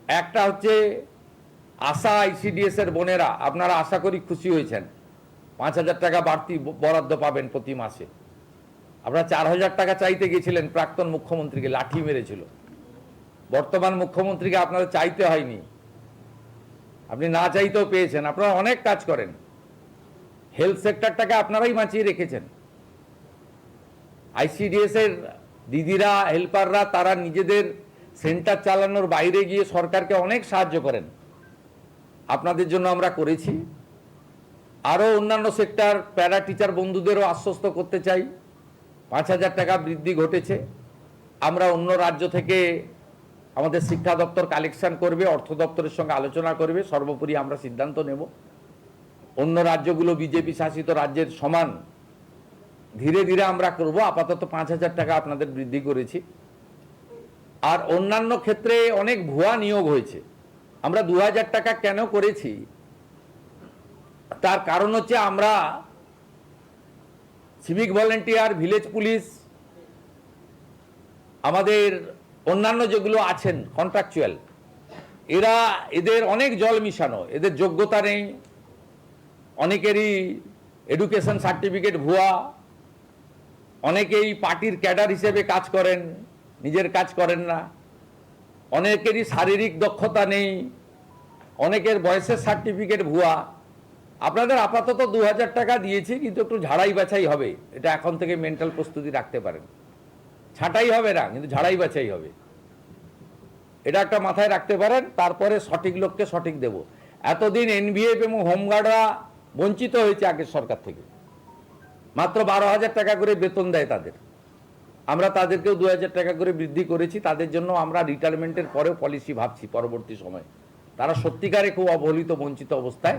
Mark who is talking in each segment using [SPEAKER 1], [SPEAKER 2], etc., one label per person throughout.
[SPEAKER 1] একটা হচ্ছে আশা আইসিডিএস এর বোনেরা, আপনারা আশা করি খুশি হয়েছেন, 5,000 টাকা বাড়তি বরাদ্দ পাবেন প্রতি মাসে। আপনারা 4,000 টাকা চাইতে গেছিলেন, প্রাক্তন মুখ্যমন্ত্রীকে লাঠি মেরেছিল। বর্তমান মুখ্যমন্ত্রীকে আপনাদের চাইতে হয়নি, আপনি না চাইতেও পেয়েছেন। আপনারা অনেক কাজ করেন, হেলথ সেক্টরটাকে আপনারাই বাঁচিয়ে রেখেছেন। আইসিডিএস এর দিদিরা, হেল্পাররা, তারা নিজেদের সেন্টার চালানোর বাইরে গিয়ে সরকারকে অনেক সাহায্য করেন, আপনাদের জন্য আমরা করেছি। আরও অন্যান্য সেক্টর, প্যারা টিচার বন্ধুদেরও আশ্বস্ত করতে চাই, 5,000 টাকা বৃদ্ধি ঘটেছে। আমরা অন্য রাজ্য থেকে আমাদের শিক্ষা দপ্তর কালেকশন করবে, অর্থ দপ্তরের সঙ্গে আলোচনা করবে, সর্বোপরি আমরা সিদ্ধান্ত নেব। অন্য রাজ্যগুলো বিজেপি শাসিত রাজ্যের সমান ধীরে ধীরে আমরা করব। আপাতত 5,000 টাকা আপনাদের বৃদ্ধি করেছি। আর অন্যান্য ক্ষেত্রে অনেক ভুয়া নিয়োগ হয়েছে। আমরা 2,000 টাকা কেন করেছি, তার কারণ হচ্ছে আমরা সিভিক ভলেন্টিয়ার, ভিলেজ পুলিশ, আমাদের অন্যান্য যেগুলো আছেন কন্ট্রাকচুয়াল, এদের অনেক জল মিশানো, এদের যোগ্যতা নেই, অনেকেরই এডুকেশন সার্টিফিকেট ভুয়া, অনেকেই পার্টির ক্যাডার হিসেবে কাজ করেন, নিজের কাজ করেন না, অনেকেরই শারীরিক দক্ষতা নেই, অনেকের বয়সের সার্টিফিকেট ভুয়া। আপনাদের আপাতত 2,000 টাকা দিয়েছি, কিন্তু একটু ঝাড়াই বাছাই হবে। এটা এখন থেকে মেন্টাল প্রস্তুতি রাখতে পারেন। ছাঁটাই হবে না, কিন্তু ঝাড়াই বাছাই হবে, এটা একটা মাথায় রাখতে পারেন। তারপরে সঠিক লোককে সঠিক দেব। এতদিন এনভিএফ এবং হোমগার্ডরা বঞ্চিত হয়েছে আগের সরকার থেকে, মাত্র 12,000 টাকা করে বেতন দেয় তাদের। আমরা তাদেরকেও 2,000 টাকা করে বৃদ্ধি করেছি। তাদের জন্য আমরা রিটায়ারমেন্টের পরেও পলিসি ভাবছি পরবর্তী সময়ে। তারা সত্যিকারে খুব অবহেলিত, বঞ্চিত অবস্থায়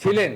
[SPEAKER 1] ছিলেন।